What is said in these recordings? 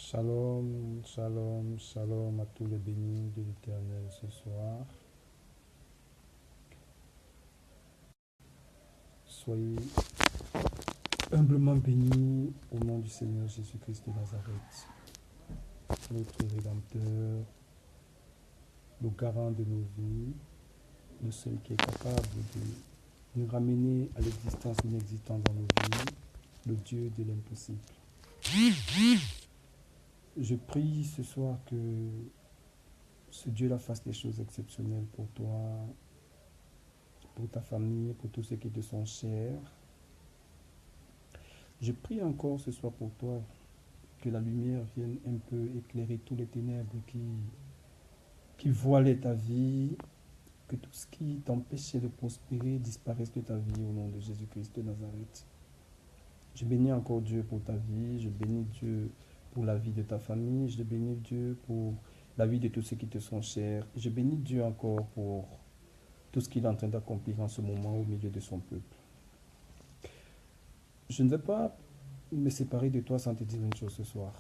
Shalom, shalom, shalom à tous les bénis de l'Éternel ce soir. Soyez humblement bénis au nom du Seigneur Jésus-Christ de Nazareth, notre Rédempteur, le garant de nos vies, le seul qui est capable de nous ramener à l'existence inexistante dans nos vies, le Dieu de l'impossible. Je prie ce soir que ce Dieu-là fasse des choses exceptionnelles pour toi, pour ta famille, pour tous ceux qui te sont chers. Je prie encore ce soir pour toi que la lumière vienne un peu éclairer tous les ténèbres qui voilaient ta vie, que tout ce qui t'empêchait de prospérer disparaisse de ta vie au nom de Jésus-Christ de Nazareth. Je bénis encore Dieu pour ta vie, je bénis Dieu pour la vie de ta famille, je bénis Dieu pour la vie de tous ceux qui te sont chers. Je bénis Dieu encore pour tout ce qu'il est en train d'accomplir en ce moment au milieu de son peuple. Je ne vais pas me séparer de toi sans te dire une chose ce soir.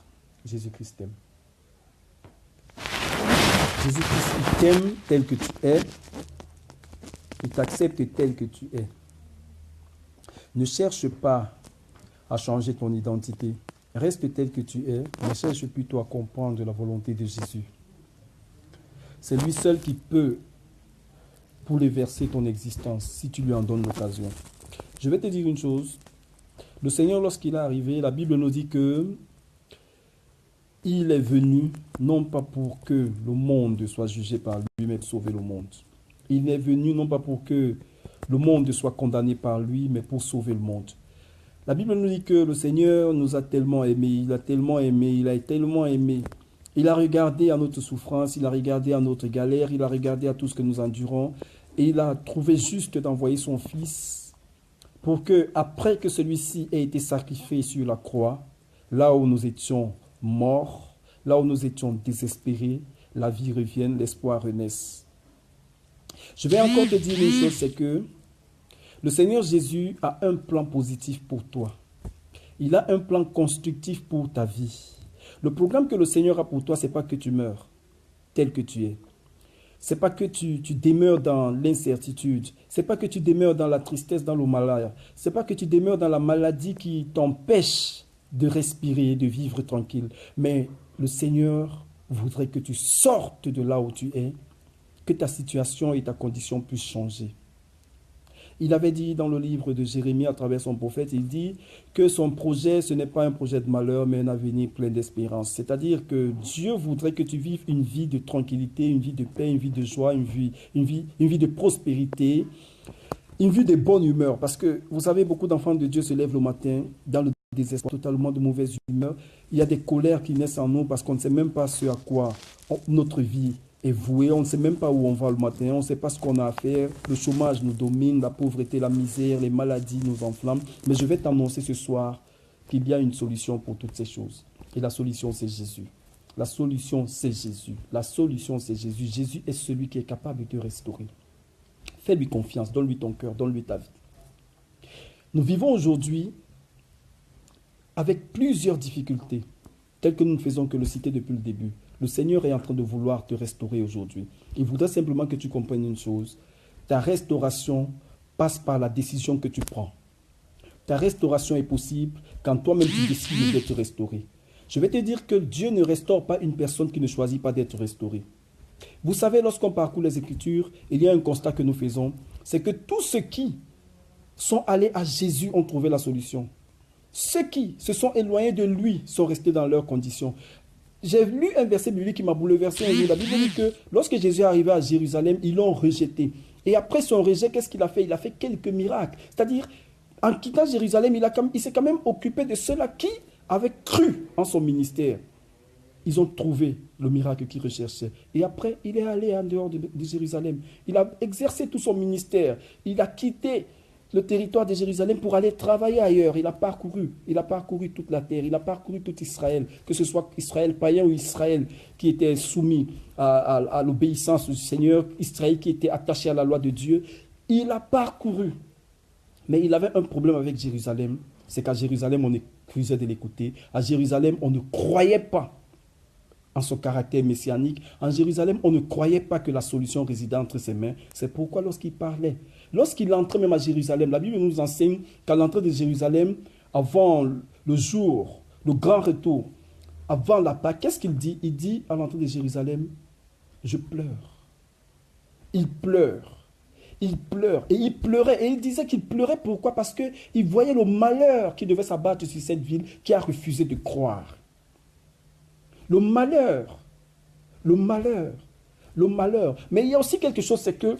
Jésus-Christ t'aime. Jésus-Christ il t'aime tel que tu es. Il t'accepte tel que tu es. Ne cherche pas à changer ton identité. Reste tel que tu es, mais cherche plutôt à comprendre la volonté de Jésus. C'est lui seul qui peut bouleverser ton existence si tu lui en donnes l'occasion. Je vais te dire une chose. Le Seigneur, lorsqu'il est arrivé, la Bible nous dit que il est venu non pas pour que le monde soit jugé par lui, mais pour sauver le monde. Il est venu non pas pour que le monde soit condamné par lui, mais pour sauver le monde. La Bible nous dit que le Seigneur nous a tellement aimés, il a tellement aimé, il a tellement aimé. Il a regardé à notre souffrance, il a regardé à notre galère, il a regardé à tout ce que nous endurons, et il a trouvé juste d'envoyer son Fils pour que, après que celui-ci ait été sacrifié sur la croix, là où nous étions morts, là où nous étions désespérés, la vie revienne, l'espoir renaisse. Je vais encore te dire une chose, c'est que le Seigneur Jésus a un plan positif pour toi. Il a un plan constructif pour ta vie. Le programme que le Seigneur a pour toi, ce n'est pas que tu meurs tel que tu es. Ce n'est pas que tu demeures dans l'incertitude. Ce n'est pas que tu demeures dans la tristesse, dans le malheur. Ce n'est pas que tu demeures dans la maladie qui t'empêche de respirer, de vivre tranquille. Mais le Seigneur voudrait que tu sortes de là où tu es, que ta situation et ta condition puissent changer. Il avait dit dans le livre de Jérémie, à travers son prophète, il dit que son projet, ce n'est pas un projet de malheur, mais un avenir plein d'espérance. C'est-à-dire que Dieu voudrait que tu vives une vie de tranquillité, une vie de paix, une vie de joie, une vie de prospérité, une vie de bonne humeur. Parce que, vous savez, beaucoup d'enfants de Dieu se lèvent le matin dans le désespoir, totalement de mauvaise humeur. Il y a des colères qui naissent en nous parce qu'on ne sait même pas ce à quoi notre vie est voué, on ne sait même pas où on va le matin, on ne sait pas ce qu'on a à faire, le chômage nous domine, la pauvreté, la misère, les maladies nous enflamment. Mais je vais t'annoncer ce soir qu'il y a une solution pour toutes ces choses. Et la solution, c'est Jésus. La solution, c'est Jésus. La solution, c'est Jésus. Jésus est celui qui est capable de te restaurer. Fais-lui confiance, donne-lui ton cœur, donne-lui ta vie. Nous vivons aujourd'hui avec plusieurs difficultés, telles que nous ne faisons que le citer depuis le début. Le Seigneur est en train de vouloir te restaurer aujourd'hui. Il voudrait simplement que tu comprennes une chose. Ta restauration passe par la décision que tu prends. Ta restauration est possible quand toi-même tu décides d'être restauré. Je vais te dire que Dieu ne restaure pas une personne qui ne choisit pas d'être restaurée. Vous savez, lorsqu'on parcourt les Écritures, il y a un constat que nous faisons, c'est que tous ceux qui sont allés à Jésus ont trouvé la solution. Ceux qui se sont éloignés de lui sont restés dans leurs conditions. J'ai lu un verset biblique qui m'a bouleversé un jour. La Bible dit que lorsque Jésus est arrivé à Jérusalem, ils l'ont rejeté. Et après son rejet, qu'est-ce qu'il a fait? Il a fait quelques miracles. C'est-à-dire, en quittant Jérusalem, il s'est quand même occupé de ceux-là qui avaient cru en son ministère. Ils ont trouvé le miracle qu'ils recherchaient. Et après, il est allé en dehors de Jérusalem. Il a exercé tout son ministère. Il a quitté le territoire de Jérusalem pour aller travailler ailleurs. Il a parcouru toute la terre, il a parcouru tout Israël, que ce soit Israël païen ou Israël qui était soumis à l'obéissance du Seigneur, Israël qui était attaché à la loi de Dieu. Il a parcouru. Mais il avait un problème avec Jérusalem, c'est qu'à Jérusalem, on refusait de l'écouter. À Jérusalem, on ne croyait pas en son caractère messianique. En Jérusalem, on ne croyait pas que la solution résidait entre ses mains. C'est pourquoi lorsqu'il parlait, lorsqu'il entrait même à Jérusalem, la Bible nous enseigne qu'à l'entrée de Jérusalem, avant le jour, le grand retour, avant la Pâque, qu'est-ce qu'il dit? Il dit à l'entrée de Jérusalem, je pleure. Il pleure. Il pleure. Et il pleurait. Et il disait qu'il pleurait. Pourquoi? Parce qu'il voyait le malheur qui devait s'abattre sur cette ville qui a refusé de croire. Le malheur. Le malheur. Le malheur. Mais il y a aussi quelque chose, c'est que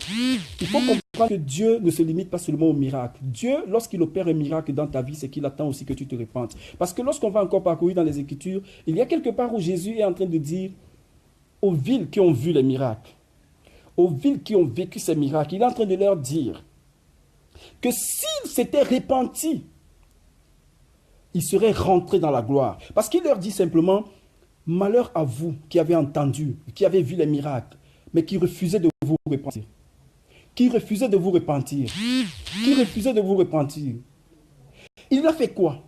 il faut comprendre que Dieu ne se limite pas seulement au miracle. Dieu, lorsqu'il opère un miracle dans ta vie, c'est qu'il attend aussi que tu te repentes. Parce que lorsqu'on va encore parcourir dans les Écritures, il y a quelque part où Jésus est en train de dire aux villes qui ont vu les miracles, aux villes qui ont vécu ces miracles, il est en train de leur dire que s'ils s'étaient repentis, ils seraient rentrés dans la gloire. Parce qu'il leur dit simplement, malheur à vous qui avez entendu, qui avez vu les miracles, mais qui refusaient de vous repentir. Qui refusaient de vous repentir. Qui refusaient de vous repentir. Il a fait quoi?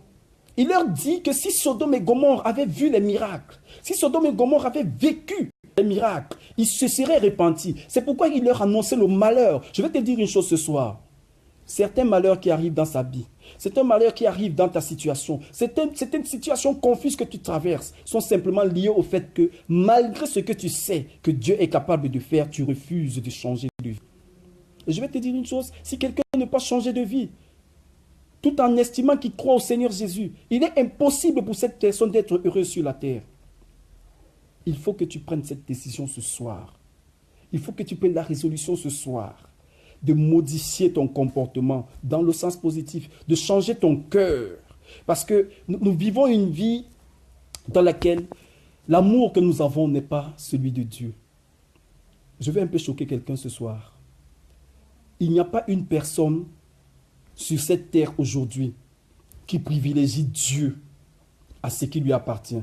Il leur dit que si Sodome et Gomorrhe avaient vu les miracles, si Sodome et Gomorrhe avaient vécu les miracles, ils se seraient repentis. C'est pourquoi il leur annonçait le malheur. Je vais te dire une chose ce soir. Certains malheurs qui arrivent dans sa vie, c'est un malheur qui arrive dans ta situation, c'est une situation confuse que tu traverses, sont simplement liés au fait que malgré ce que tu sais que Dieu est capable de faire, tu refuses de changer de vie. Et je vais te dire une chose, si quelqu'un ne peut pas changer de vie, tout en estimant qu'il croit au Seigneur Jésus, il est impossible pour cette personne d'être heureuse sur la terre. Il faut que tu prennes cette décision ce soir. Il faut que tu prennes la résolution ce soir de modifier ton comportement dans le sens positif, de changer ton cœur. Parce que nous vivons une vie dans laquelle l'amour que nous avons n'est pas celui de Dieu. Je vais un peu choquer quelqu'un ce soir. Il n'y a pas une personne sur cette terre aujourd'hui qui privilégie Dieu à ce qui lui appartient.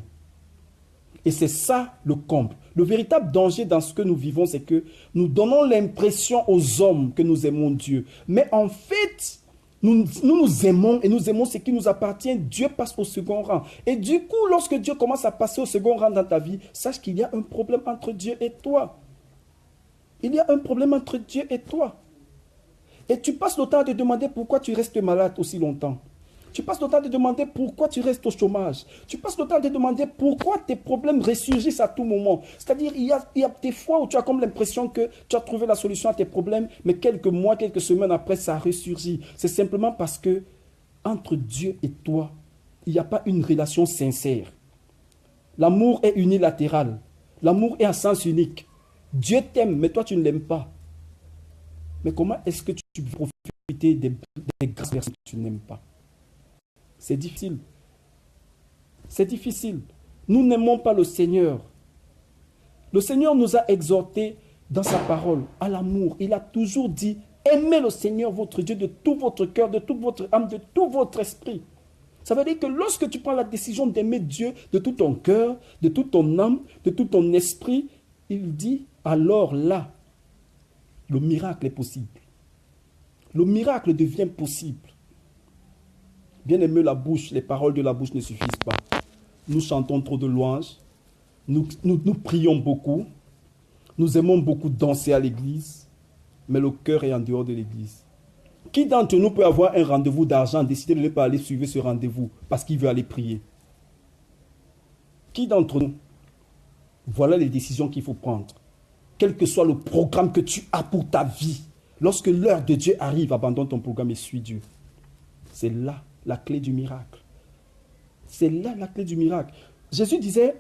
Et c'est ça le comble. Le véritable danger dans ce que nous vivons, c'est que nous donnons l'impression aux hommes que nous aimons Dieu. Mais en fait, nous aimons et nous aimons ce qui nous appartient. Dieu passe au second rang. Et du coup, lorsque Dieu commence à passer au second rang dans ta vie, sache qu'il y a un problème entre Dieu et toi. Il y a un problème entre Dieu et toi. Et tu passes le temps à te demander pourquoi tu restes malade aussi longtemps. Tu passes le temps à te demander pourquoi tu restes au chômage. Tu passes le temps à te demander pourquoi tes problèmes ressurgissent à tout moment. C'est-à-dire, il y a des fois où tu as comme l'impression que tu as trouvé la solution à tes problèmes, mais quelques mois, quelques semaines après, ça ressurgit. C'est simplement parce que entre Dieu et toi, il n'y a pas une relation sincère. L'amour est unilatéral. L'amour est à sens unique. Dieu t'aime, mais toi, tu ne l'aimes pas. Mais comment est-ce que tu peux profiter des grâces que tu n'aimes pas? C'est difficile. C'est difficile. Nous n'aimons pas le Seigneur. Le Seigneur nous a exhortés dans sa parole à l'amour. Il a toujours dit, aimez le Seigneur votre Dieu de tout votre cœur, de toute votre âme, de tout votre esprit. Ça veut dire que lorsque tu prends la décision d'aimer Dieu de tout ton cœur, de toute ton âme, de tout ton esprit, il dit, alors là, le miracle est possible. Le miracle devient possible. Bien aimé, la bouche, les paroles de la bouche ne suffisent pas. Nous chantons trop de louanges. Nous prions beaucoup. Nous aimons beaucoup danser à l'église. Mais le cœur est en dehors de l'église. Qui d'entre nous peut avoir un rendez-vous d'argent, décider de ne pas aller suivre ce rendez-vous parce qu'il veut aller prier? Qui d'entre nous? Voilà les décisions qu'il faut prendre. Quel que soit le programme que tu as pour ta vie, lorsque l'heure de Dieu arrive, abandonne ton programme et suis Dieu. C'est là la clé du miracle. C'est là la clé du miracle. Jésus disait,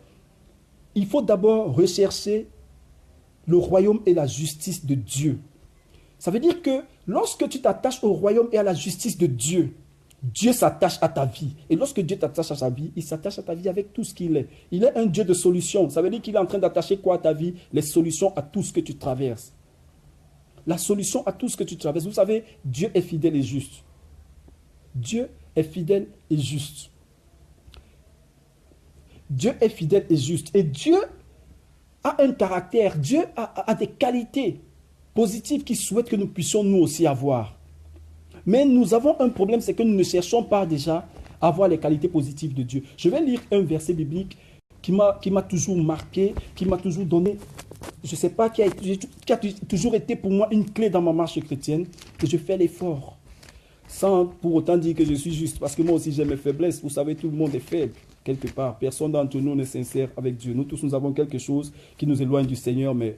il faut d'abord rechercher le royaume et la justice de Dieu. Ça veut dire que lorsque tu t'attaches au royaume et à la justice de Dieu, Dieu s'attache à ta vie. Et lorsque Dieu t'attache à sa vie, il s'attache à ta vie avec tout ce qu'il est. Il est un Dieu de solutions. Ça veut dire qu'il est en train d'attacher quoi à ta vie? Les solutions à tout ce que tu traverses. La solution à tout ce que tu traverses. Vous savez, Dieu est fidèle et juste. Dieu est fidèle et juste. Dieu est fidèle et juste. Et Dieu a un caractère, Dieu a des qualités positives qu'il souhaite que nous puissions nous aussi avoir. Mais nous avons un problème, c'est que nous ne cherchons pas déjà avoir les qualités positives de Dieu. Je vais lire un verset biblique qui m'a toujours marqué, qui m'a toujours donné, je ne sais pas, qui a toujours été pour moi une clé dans ma marche chrétienne, et je fais l'effort, sans pour autant dire que je suis juste, parce que moi aussi j'ai mes faiblesses. Vous savez, tout le monde est faible, quelque part. Personne d'entre nous n'est sincère avec Dieu. Nous tous, nous avons quelque chose qui nous éloigne du Seigneur, mais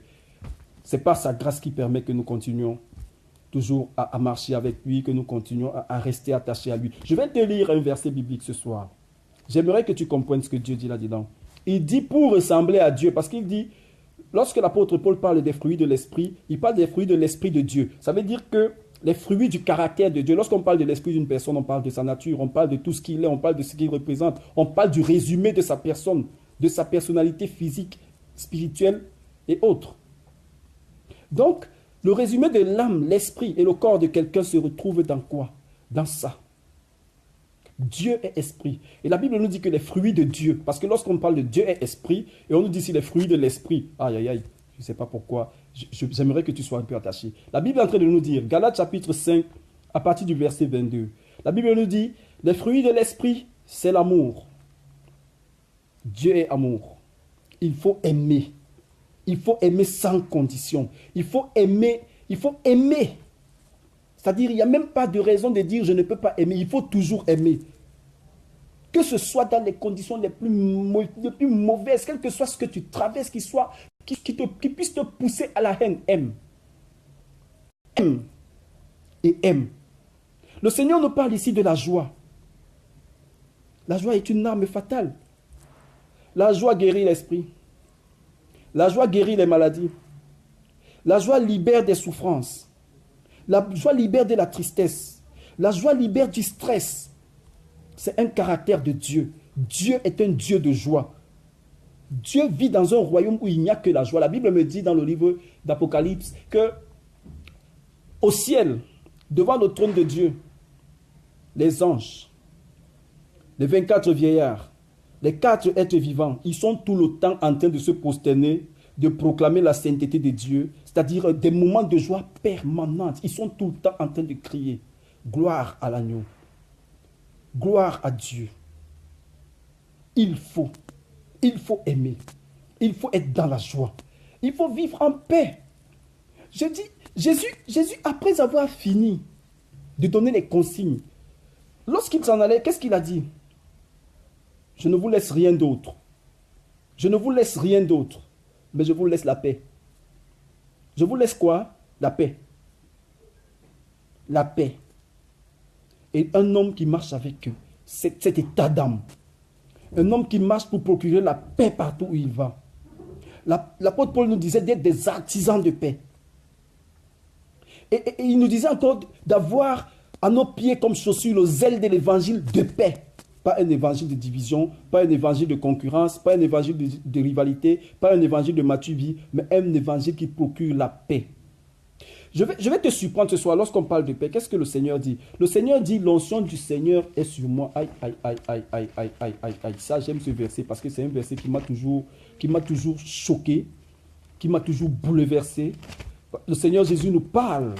ce n'est pas sa grâce qui permet que nous continuions toujours à marcher avec lui, que nous continuons à rester attachés à lui. Je vais te lire un verset biblique ce soir. J'aimerais que tu comprennes ce que Dieu dit là-dedans. Il dit pour ressembler à Dieu, parce qu'il dit, lorsque l'apôtre Paul parle des fruits de l'esprit, il parle des fruits de l'esprit de Dieu. Ça veut dire que les fruits du caractère de Dieu, lorsqu'on parle de l'esprit d'une personne, on parle de sa nature, on parle de tout ce qu'il est, on parle de ce qu'il représente, on parle du résumé de sa personne, de sa personnalité physique, spirituelle et autres. Donc, le résumé de l'âme, l'esprit et le corps de quelqu'un se retrouve dans quoi? Dans ça. Dieu est esprit. Et la Bible nous dit que les fruits de Dieu, parce que lorsqu'on parle de Dieu est esprit, et on nous dit si les fruits de l'esprit, aïe aïe aïe, je ne sais pas pourquoi, j'aimerais que tu sois un peu attaché. La Bible est en train de nous dire, Galates chapitre 5, à partir du verset 22, la Bible nous dit, les fruits de l'esprit, c'est l'amour. Dieu est amour. Il faut aimer. Il faut aimer sans condition. Il faut aimer. Il faut aimer. C'est-à-dire, il n'y a même pas de raison de dire je ne peux pas aimer. Il faut toujours aimer. Que ce soit dans les conditions les plus mauvaises, quel que soit ce que tu traverses, qui puisse te pousser à la haine, aime. Aime. Et aime. Le Seigneur nous parle ici de la joie. La joie est une arme fatale. La joie guérit l'esprit. La joie guérit les maladies. La joie libère des souffrances. La joie libère de la tristesse. La joie libère du stress. C'est un caractère de Dieu. Dieu est un Dieu de joie. Dieu vit dans un royaume où il n'y a que la joie. La Bible me dit dans le livre d'Apocalypse que au ciel, devant le trône de Dieu, les anges, les 24 vieillards, les 4 êtres vivants, ils sont tout le temps en train de se prosterner, de proclamer la sainteté de Dieu, c'est-à-dire des moments de joie permanente. Ils sont tout le temps en train de crier « Gloire à l'agneau ». Gloire à Dieu. Il faut aimer. Il faut être dans la joie. Il faut vivre en paix. Je dis, Jésus, après avoir fini de donner les consignes, lorsqu'il s'en allait, qu'est-ce qu'il a dit? Je ne vous laisse rien d'autre. Je ne vous laisse rien d'autre, mais je vous laisse la paix. Je vous laisse quoi? La paix. La paix. Et un homme qui marche avec cet état d'âme. Un homme qui marche pour procurer la paix partout où il va. L'apôtre Paul nous disait d'être des artisans de paix. Et il nous disait encore d'avoir à nos pieds comme chaussures le zèle de l'évangile de paix. Pas un évangile de division, pas un évangile de concurrence, pas un évangile de rivalité, pas un évangile de maturité, mais un évangile qui procure la paix. Je vais te surprendre ce soir lorsqu'on parle de paix. Qu'est-ce que le Seigneur dit? Le Seigneur dit, l'onction du Seigneur est sur moi. Aïe, aïe, aïe, aïe, aïe, aïe, aïe, aïe, aïe. Ça, j'aime ce verset parce que c'est un verset qui m'a toujours choqué, qui m'a toujours bouleversé. Le Seigneur Jésus nous parle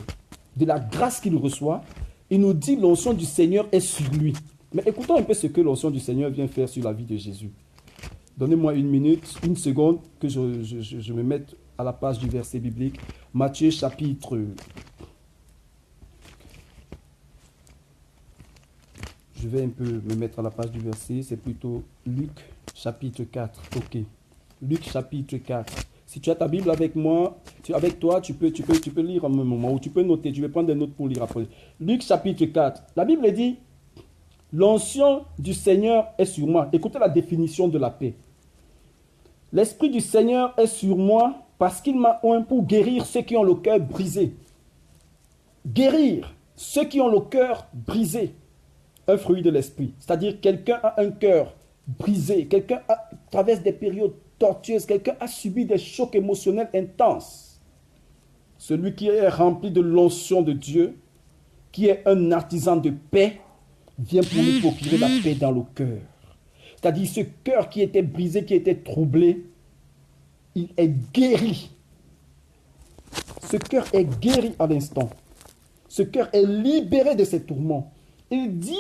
de la grâce qu'il reçoit. Il nous dit, l'onction du Seigneur est sur lui. Mais écoutons un peu ce que l'onction du Seigneur vient faire sur la vie de Jésus. Donnez-moi une minute, une seconde, que je me mette à la page du verset biblique. Matthieu chapitre... Je vais un peu me mettre à la page du verset. C'est plutôt Luc chapitre 4. Ok. Luc chapitre 4. Si tu as ta Bible avec moi, avec toi, tu peux lire en un moment. Ou tu peux noter. Tu vais prendre des notes pour lire après. Luc chapitre 4. La Bible dit... L'onction du Seigneur est sur moi. Écoutez la définition de la paix. L'Esprit du Seigneur est sur moi parce qu'il m'a oint pour guérir ceux qui ont le cœur brisé. Guérir ceux qui ont le cœur brisé. Un fruit de l'Esprit. C'est-à-dire quelqu'un a un cœur brisé. Quelqu'un traverse des périodes tortueuses. Quelqu'un a subi des chocs émotionnels intenses. Celui qui est rempli de l'onction de Dieu, qui est un artisan de paix, vient pour nous procurer la paix dans le cœur. C'est-à-dire ce cœur qui était brisé, qui était troublé, il est guéri. Ce cœur est guéri à l'instant. Ce cœur est libéré de ses tourments. Il dit,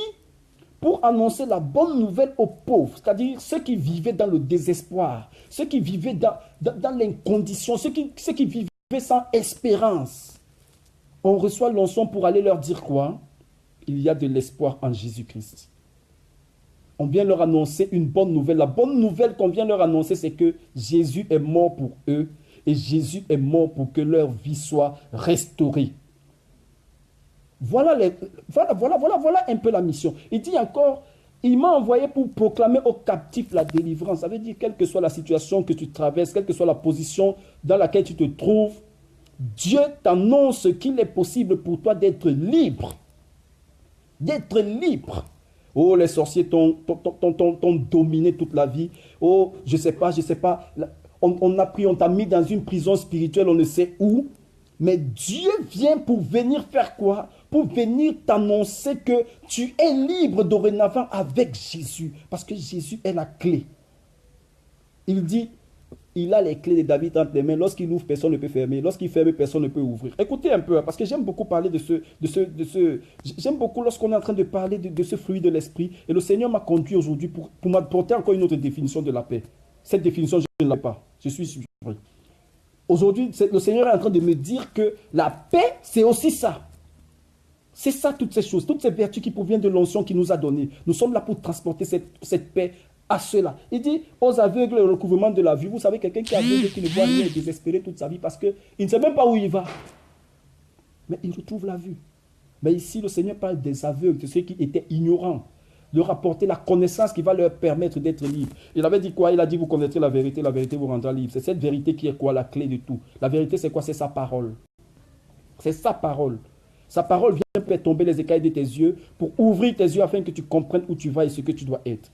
pour annoncer la bonne nouvelle aux pauvres, c'est-à-dire ceux qui vivaient dans le désespoir, ceux qui vivaient dans l'incondition, ceux qui vivaient sans espérance. On reçoit l'onction pour aller leur dire quoi? Il y a de l'espoir en Jésus-Christ. On vient leur annoncer une bonne nouvelle. La bonne nouvelle qu'on vient leur annoncer, c'est que Jésus est mort pour eux et Jésus est mort pour que leur vie soit restaurée. Voilà un peu la mission. Il dit encore, il m'a envoyé pour proclamer aux captifs la délivrance. Ça veut dire, quelle que soit la situation que tu traverses, quelle que soit la position dans laquelle tu te trouves, Dieu t'annonce qu'il est possible pour toi d'être libre. D'être libre. Oh, les sorciers t'ont dominé toute la vie. Oh, je sais pas. On t'a mis dans une prison spirituelle, on ne sait où. Mais Dieu vient pour venir faire quoi? Pour venir t'annoncer que tu es libre dorénavant avec Jésus. Parce que Jésus est la clé. Il dit, il a les clés de David entre les mains. Lorsqu'il ouvre, personne ne peut fermer. Lorsqu'il ferme, personne ne peut ouvrir. Écoutez un peu, parce que j'aime beaucoup parler j'aime beaucoup lorsqu'on est en train de parler de ce fruit de l'esprit. Et le Seigneur m'a conduit aujourd'hui pour m'apporter encore une autre définition de la paix. Cette définition, je ne l'ai pas. Je suis surpris. Aujourd'hui, le Seigneur est en train de me dire que la paix, c'est aussi ça. C'est ça, toutes ces choses, toutes ces vertus qui proviennent de l'onction qu'il nous a données. Nous sommes là pour transporter cette paix à ceux-là. Il dit, aux aveugles, le recouvrement de la vue. Vous savez, quelqu'un qui est aveugle, qui ne voit rien, est désespéré toute sa vie parce qu'il ne sait même pas où il va. Mais il retrouve la vue. Mais ici, le Seigneur parle des aveugles, de ceux qui étaient ignorants, de rapporter la connaissance qui va leur permettre d'être libres. Il avait dit quoi? Il a dit, vous connaîtrez la vérité vous rendra libre. C'est cette vérité qui est quoi? La clé de tout. La vérité, c'est quoi? C'est sa parole. C'est sa parole. Sa parole vient faire tomber les écailles de tes yeux pour ouvrir tes yeux afin que tu comprennes où tu vas et ce que tu dois être.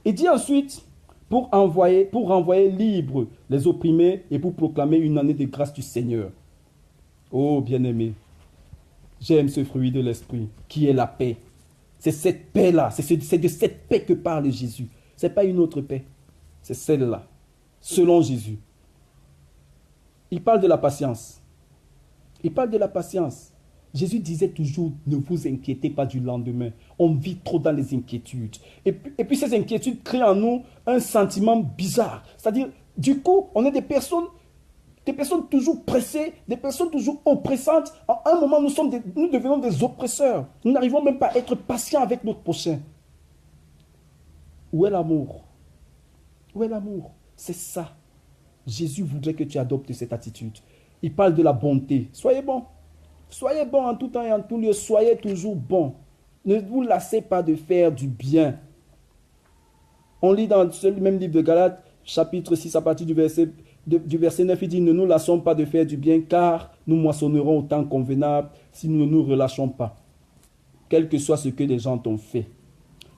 Il dit ensuite, pour renvoyer libres les opprimés et pour proclamer une année de grâce du Seigneur. Oh, bien-aimé, j'aime ce fruit de l'esprit qui est la paix. C'est cette paix-là, c'est de cette paix que parle Jésus. Ce n'est pas une autre paix, c'est celle-là, selon Jésus. Il parle de la patience. Il parle de la patience. Jésus disait toujours, ne vous inquiétez pas du lendemain. On vit trop dans les inquiétudes. Et puis ces inquiétudes créent en nous un sentiment bizarre. C'est-à-dire, du coup, on est des personnes toujours pressées, des personnes toujours oppressantes. À un moment, nous devenons des oppresseurs. Nous n'arrivons même pas à être patients avec notre prochain. Où est l'amour? Où est l'amour? C'est ça. Jésus voudrait que tu adoptes cette attitude. Il parle de la bonté. Soyez bons. Soyez bons en tout temps et en tout lieu. Soyez toujours bons. Ne vous lassez pas de faire du bien. On lit dans ce même livre de Galates, chapitre 6, à partir du verset 9, il dit, ne nous lassons pas de faire du bien, car nous moissonnerons au temps convenable si nous ne nous relâchons pas. Quel que soit ce que les gens t'ont fait.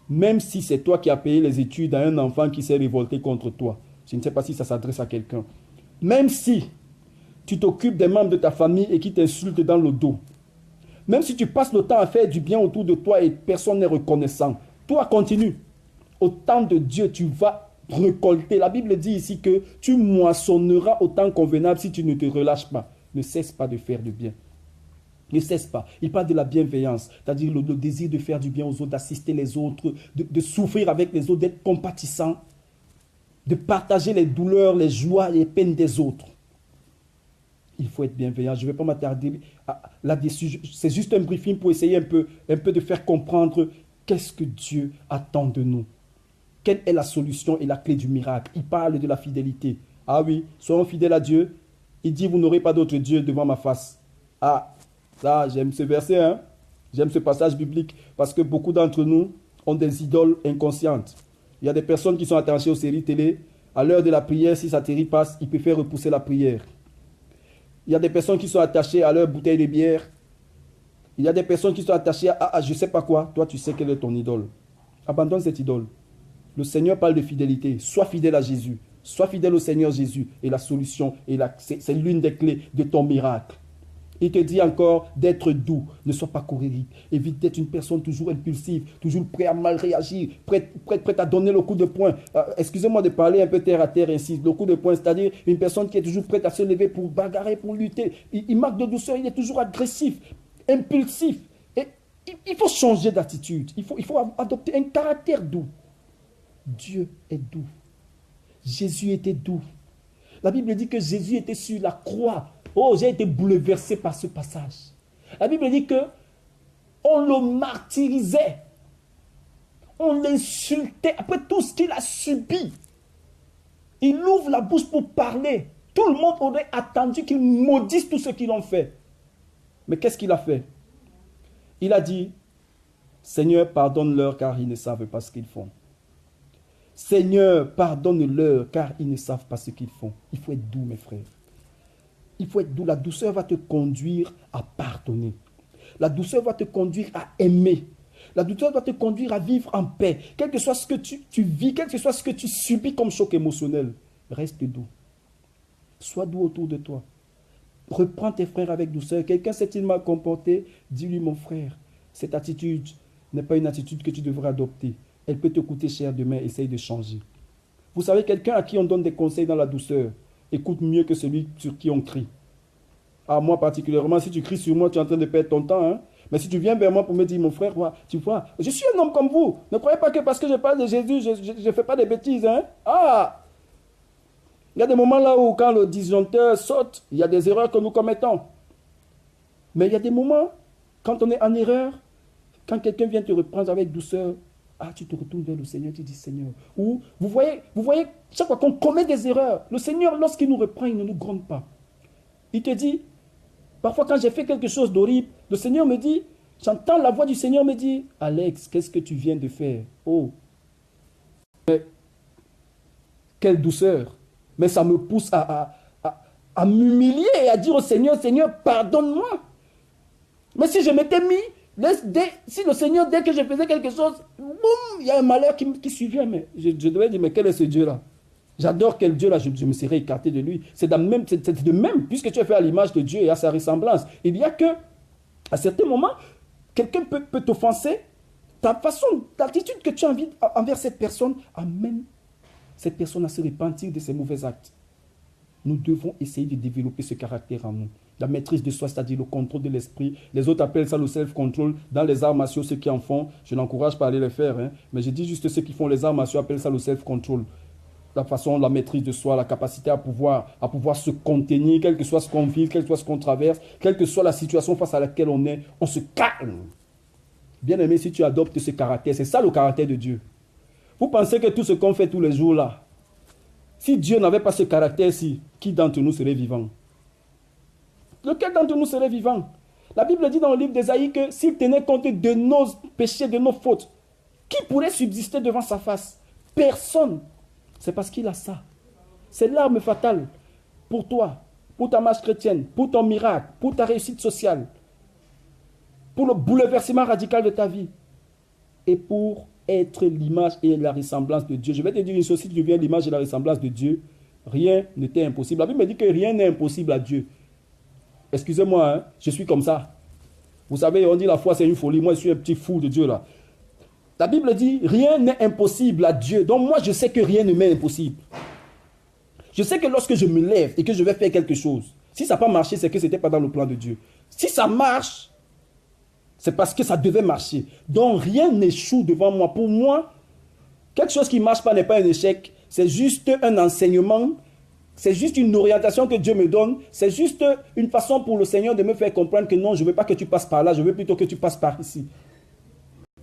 Même si c'est toi qui as payé les études à un enfant qui s'est révolté contre toi. Je ne sais pas si ça s'adresse à quelqu'un. Même si tu t'occupes des membres de ta famille et qui t'insultent dans le dos. Même si tu passes le temps à faire du bien autour de toi et personne n'est reconnaissant. Toi, continue. Au temps de Dieu, tu vas récolter. La Bible dit ici que tu moissonneras au temps convenable si tu ne te relâches pas. Ne cesse pas de faire du bien. Ne cesse pas. Il parle de la bienveillance, c'est-à-dire le désir de faire du bien aux autres, d'assister les autres, de souffrir avec les autres, d'être compatissant, de partager les douleurs, les joies, les peines des autres. Il faut être bienveillant. Je ne vais pas m'attarder là-dessus. C'est juste un briefing pour essayer un peu de faire comprendre qu'est-ce que Dieu attend de nous. Quelle est la solution et la clé du miracle? Il parle de la fidélité. Ah oui, soyons fidèles à Dieu. Il dit, vous n'aurez pas d'autre Dieu devant ma face. Ah, ça, j'aime ce verset, hein? J'aime ce passage biblique parce que beaucoup d'entre nous ont des idoles inconscientes. Il y a des personnes qui sont attachées aux séries télé. À l'heure de la prière, si sa série passe, ils préfèrent repousser la prière. Il y a des personnes qui sont attachées à leur bouteille de bière. Il y a des personnes qui sont attachées à je ne sais pas quoi. Toi, tu sais quelle est ton idole. Abandonne cette idole. Le Seigneur parle de fidélité. Sois fidèle à Jésus. Sois fidèle au Seigneur Jésus. Et la solution, c'est l'une des clés de ton miracle. Il te dit encore d'être doux. Ne sois pas colérique. Évite d'être une personne toujours impulsive, toujours prêt à mal réagir, prêt à donner le coup de poing. Excusez-moi de parler un peu terre à terre ainsi. Le coup de poing, c'est-à-dire une personne qui est toujours prête à se lever pour bagarrer, pour lutter. Il manque de douceur, il est toujours agressif, impulsif. Et Il faut changer d'attitude. Il faut adopter un caractère doux. Dieu est doux. Jésus était doux. La Bible dit que Jésus était sur la croix. Oh, j'ai été bouleversé par ce passage. La Bible dit que on le martyrisait. On l'insultait après tout ce qu'il a subi. Il ouvre la bouche pour parler. Tout le monde aurait attendu qu'il maudisse tout ce qu'ils ont fait. Mais qu'est-ce qu'il a fait? Il a dit, Seigneur, pardonne-leur car ils ne savent pas ce qu'ils font. Seigneur, pardonne-leur car ils ne savent pas ce qu'ils font. Il faut être doux, mes frères. Il faut être doux. La douceur va te conduire à pardonner. La douceur va te conduire à aimer. La douceur va te conduire à vivre en paix. Quel que soit ce que tu vis, quel que soit ce que tu subis comme choc émotionnel, reste doux. Sois doux autour de toi. Reprends tes frères avec douceur. Quelqu'un s'est-il mal comporté? Dis-lui, mon frère, cette attitude n'est pas une attitude que tu devrais adopter. Elle peut te coûter cher demain. Essaye de changer. Vous savez, quelqu'un à qui on donne des conseils dans la douceur écoute mieux que celui sur qui on crie. À moi particulièrement, si tu cries sur moi, tu es en train de perdre ton temps. Hein? Mais si tu viens vers moi pour me dire, mon frère, tu vois, je suis un homme comme vous. Ne croyez pas que parce que je parle de Jésus, je ne fais pas de bêtises. Hein? Ah! Il y a des moments là où quand le disjoncteur saute, il y a des erreurs que nous commettons. Mais il y a des moments, quand on est en erreur, quand quelqu'un vient te reprendre avec douceur, tu te retournes vers le Seigneur, tu dis Seigneur. Ou vous voyez, chaque fois qu'on commet des erreurs, le Seigneur, lorsqu'il nous reprend, il ne nous gronde pas. Il te dit, parfois quand j'ai fait quelque chose d'horrible, le Seigneur me dit, j'entends la voix du Seigneur me dit, Alex, qu'est-ce que tu viens de faire? Oh, mais, quelle douceur! Mais ça me pousse à m'humilier et à dire au Seigneur, Seigneur, pardonne-moi. Mais si je m'étais mis, si le Seigneur, dès que je faisais quelque chose, boum, il y a un malheur qui survient. Mais je devais dire, mais quel est ce Dieu-là? J'adore quel Dieu-là, je me serais écarté de lui. C'est de même, puisque tu es fait à l'image de Dieu et à sa ressemblance. Il y a que, à certains moments, quelqu'un peut t'offenser. Ta façon, l'attitude que tu as envers cette personne amène cette personne à se repentir de ses mauvais actes. Nous devons essayer de développer ce caractère en nous. La maîtrise de soi, c'est-à-dire le contrôle de l'esprit. Les autres appellent ça le self-control. Dans les arts martiaux, ceux qui en font, je n'encourage pas à aller les faire, hein, mais je dis juste ceux qui font les arts martiaux appellent ça le self-control. La façon, la maîtrise de soi, la capacité à pouvoir se contenir, quel que soit ce qu'on vit, quel que soit ce qu'on traverse, quelle que soit la situation face à laquelle on est, on se calme. Bien aimé, si tu adoptes ce caractère, c'est ça le caractère de Dieu. Vous pensez que tout ce qu'on fait tous les jours là, si Dieu n'avait pas ce caractère-ci, qui d'entre nous serait vivant? Lequel d'entre nous serait vivant? La Bible dit dans le livre d'Ésaïe que s'il tenait compte de nos péchés, de nos fautes, qui pourrait subsister devant sa face? Personne. C'est parce qu'il a ça. C'est l'arme fatale pour toi, pour ta marche chrétienne, pour ton miracle, pour ta réussite sociale, pour le bouleversement radical de ta vie et pour être l'image et la ressemblance de Dieu. Je vais te dire une chose, si tu deviens l'image et la ressemblance de Dieu, rien n'était impossible. La Bible me dit que rien n'est impossible à Dieu. Excusez-moi, hein, je suis comme ça. Vous savez, on dit la foi c'est une folie. Moi, je suis un petit fou de Dieu là. La Bible dit, rien n'est impossible à Dieu. Donc moi, je sais que rien ne m'est impossible. Je sais que lorsque je me lève et que je vais faire quelque chose, si ça n'a pas marché, c'est que ce n'était pas dans le plan de Dieu. Si ça marche, c'est parce que ça devait marcher. Donc rien n'échoue devant moi. Pour moi, quelque chose qui ne marche pas n'est pas un échec. C'est juste un enseignement. C'est juste une orientation que Dieu me donne. C'est juste une façon pour le Seigneur de me faire comprendre que non, je ne veux pas que tu passes par là. Je veux plutôt que tu passes par ici.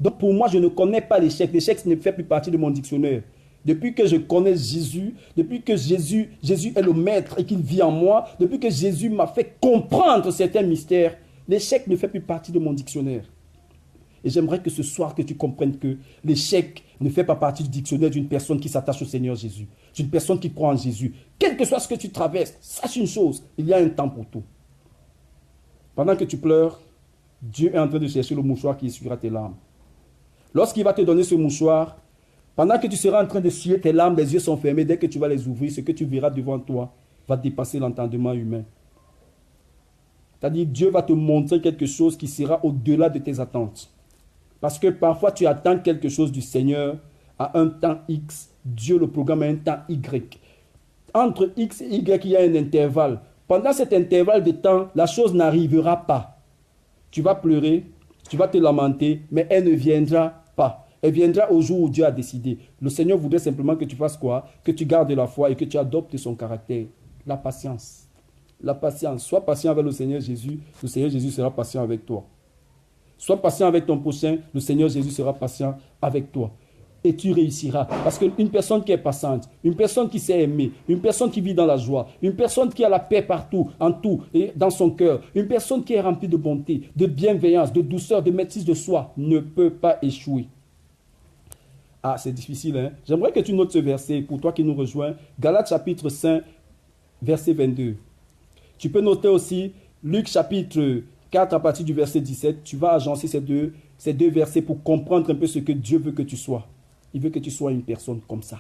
Donc pour moi, je ne connais pas l'échec. L'échec ne fait plus partie de mon dictionnaire. Depuis que je connais Jésus, depuis que Jésus est le maître et qu'il vit en moi, depuis que Jésus m'a fait comprendre certains mystères, l'échec ne fait plus partie de mon dictionnaire. Et j'aimerais que ce soir que tu comprennes que l'échec ne fait pas partie du dictionnaire d'une personne qui s'attache au Seigneur Jésus, d'une personne qui croit en Jésus. Quel que soit ce que tu traverses, sache une chose, il y a un temps pour tout. Pendant que tu pleures, Dieu est en train de chercher le mouchoir qui essuiera tes larmes. Lorsqu'il va te donner ce mouchoir, pendant que tu seras en train de suer tes larmes, les yeux sont fermés, dès que tu vas les ouvrir, ce que tu verras devant toi va dépasser l'entendement humain. C'est-à-dire, Dieu va te montrer quelque chose qui sera au-delà de tes attentes. Parce que parfois, tu attends quelque chose du Seigneur à un temps X, Dieu le programme à un temps Y. Entre X et Y, il y a un intervalle. Pendant cet intervalle de temps, la chose n'arrivera pas. Tu vas pleurer, Tu vas te lamenter, mais elle ne viendra pas. Elle viendra au jour où Dieu a décidé. Le Seigneur voudrait simplement que tu fasses quoi? Que tu gardes la foi et que tu adoptes son caractère. La patience. La patience. Sois patient avec le Seigneur Jésus sera patient avec toi. Sois patient avec ton prochain, le Seigneur Jésus sera patient avec toi. Et tu réussiras. Parce qu'une personne qui est patiente, une personne qui sait aimer, une personne qui vit dans la joie, une personne qui a la paix partout, en tout, et dans son cœur, une personne qui est remplie de bonté, de bienveillance, de douceur, de maîtrise de soi, ne peut pas échouer. Ah, c'est difficile, hein? J'aimerais que tu notes ce verset pour toi qui nous rejoins. Galates chapitre 5, verset 22. Tu peux noter aussi Luc chapitre 4 à partir du verset 17. Tu vas agencer ces deux versets pour comprendre un peu ce que Dieu veut que tu sois. Il veut que tu sois une personne comme ça.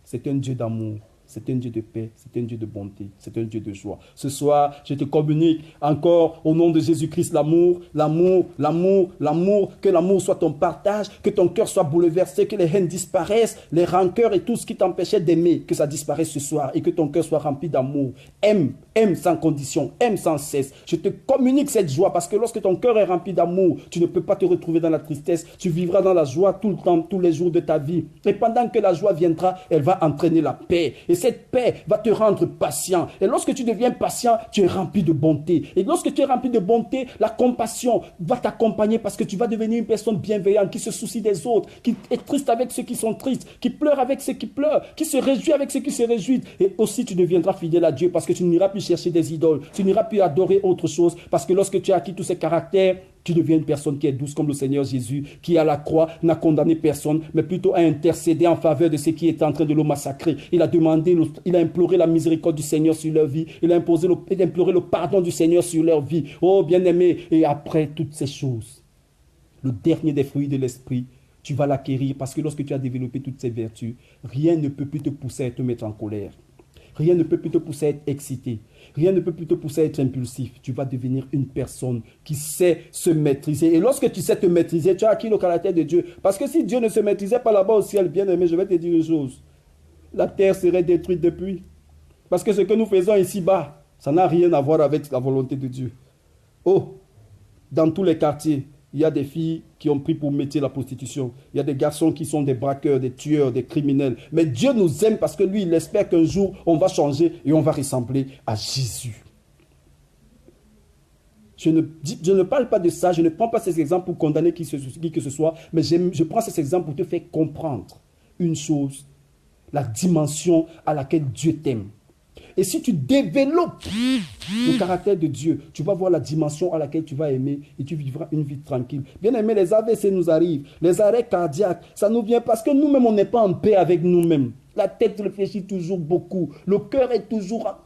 C'est un Dieu d'amour. C'est un Dieu de paix, c'est un Dieu de bonté, c'est un Dieu de joie. Ce soir, je te communique encore au nom de Jésus-Christ l'amour, l'amour, l'amour, l'amour. Que l'amour soit ton partage, que ton cœur soit bouleversé, que les haines disparaissent, les rancœurs et tout ce qui t'empêchait d'aimer, que ça disparaisse ce soir et que ton cœur soit rempli d'amour. Aime sans condition, aime sans cesse. Je te communique cette joie parce que lorsque ton cœur est rempli d'amour, tu ne peux pas te retrouver dans la tristesse. Tu vivras dans la joie tout le temps, tous les jours de ta vie. Et pendant que la joie viendra, elle va entraîner la paix. Et cette paix va te rendre patient. Et lorsque tu deviens patient, tu es rempli de bonté. Et lorsque tu es rempli de bonté, la compassion va t'accompagner parce que tu vas devenir une personne bienveillante qui se soucie des autres, qui est triste avec ceux qui sont tristes, qui pleure avec ceux qui pleurent, qui se réjouit avec ceux qui se réjouissent. Et aussi, tu deviendras fidèle à Dieu parce que tu n'iras plus chercher des idoles. Tu n'iras plus adorer autre chose parce que lorsque tu as acquis tous ces caractères, tu deviens une personne qui est douce comme le Seigneur Jésus, qui à la croix n'a condamné personne, mais plutôt a intercédé en faveur de ceux qui étaient en train de le massacrer. Il a imploré la miséricorde du Seigneur sur leur vie. Il a imploré le pardon du Seigneur sur leur vie. Oh bien-aimé, et après toutes ces choses, le dernier des fruits de l'esprit, tu vas l'acquérir parce que lorsque tu as développé toutes ces vertus, rien ne peut plus te pousser à te mettre en colère. Rien ne peut plus te pousser à être excité. Rien ne peut plus te pousser à être impulsif. Tu vas devenir une personne qui sait se maîtriser. Et lorsque tu sais te maîtriser, tu as acquis le caractère de Dieu. Parce que si Dieu ne se maîtrisait pas là-bas au ciel, bien aimé, je vais te dire une chose. La terre serait détruite depuis. Parce que ce que nous faisons ici-bas, ça n'a rien à voir avec la volonté de Dieu. Oh, dans tous les quartiers, il y a des filles qui ont pris pour métier la prostitution. Il y a des garçons qui sont des braqueurs, des tueurs, des criminels. Mais Dieu nous aime parce que lui, il espère qu'un jour, on va changer et on va ressembler à Jésus. Je ne parle pas de ça, je ne prends pas ces exemples pour condamner qui que ce soit, mais je prends ces exemples pour te faire comprendre une chose, la dimension à laquelle Dieu t'aime. Et si tu développes le caractère de Dieu, tu vas voir la dimension à laquelle tu vas aimer et tu vivras une vie tranquille. Bien aimé, les AVC nous arrivent, les arrêts cardiaques, ça nous vient parce que nous-mêmes, on n'est pas en paix avec nous-mêmes. La tête réfléchit toujours beaucoup, le cœur est toujours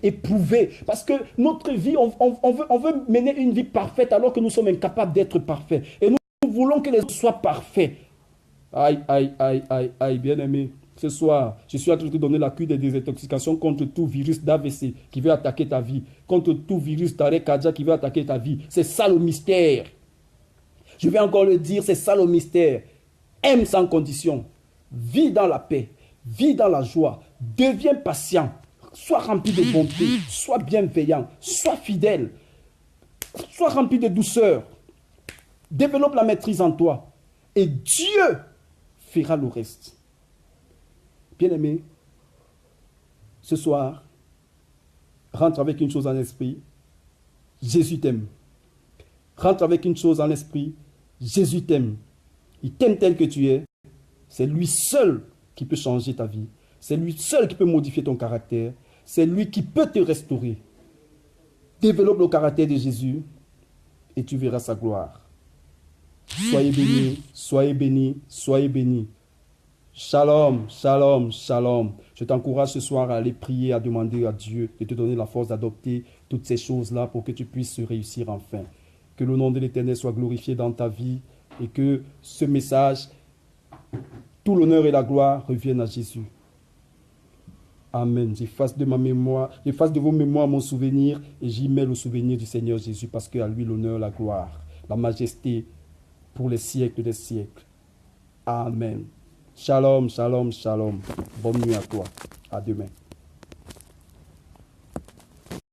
éprouvé. Parce que notre vie, on veut mener une vie parfaite alors que nous sommes incapables d'être parfaits. Et nous voulons que les autres soient parfaits. Aïe, aïe, aïe, aïe, aïe, bien aimé. Ce soir, je suis en train de te donner la cure des désintoxications contre tout virus d'AVC qui veut attaquer ta vie, contre tout virus d'arrêt cardiaque qui veut attaquer ta vie. C'est ça le mystère. Je vais encore le dire, c'est ça le mystère. Aime sans condition. Vis dans la paix. Vis dans la joie. Deviens patient. Sois rempli de bonté. Sois bienveillant. Sois fidèle. Sois rempli de douceur. Développe la maîtrise en toi. Et Dieu fera le reste. Bien-aimé, ce soir, rentre avec une chose en esprit, Jésus t'aime. Rentre avec une chose en esprit, Jésus t'aime. Il t'aime tel que tu es. C'est lui seul qui peut changer ta vie. C'est lui seul qui peut modifier ton caractère. C'est lui qui peut te restaurer. Développe le caractère de Jésus et tu verras sa gloire. Soyez bénis, soyez bénis, soyez bénis. Shalom, shalom, shalom. Je t'encourage ce soir à aller prier, à demander à Dieu de te donner la force d'adopter toutes ces choses-là pour que tu puisses réussir enfin. Que le nom de l'Éternel soit glorifié dans ta vie et que ce message, tout l'honneur et la gloire reviennent à Jésus. Amen. J'efface de ma mémoire, j'efface de vos mémoires mon souvenir et j'y mets le souvenir du Seigneur Jésus parce qu'à lui l'honneur, la gloire, la majesté pour les siècles des siècles. Amen. Shalom, shalom, shalom. Bonne nuit à toi. À demain.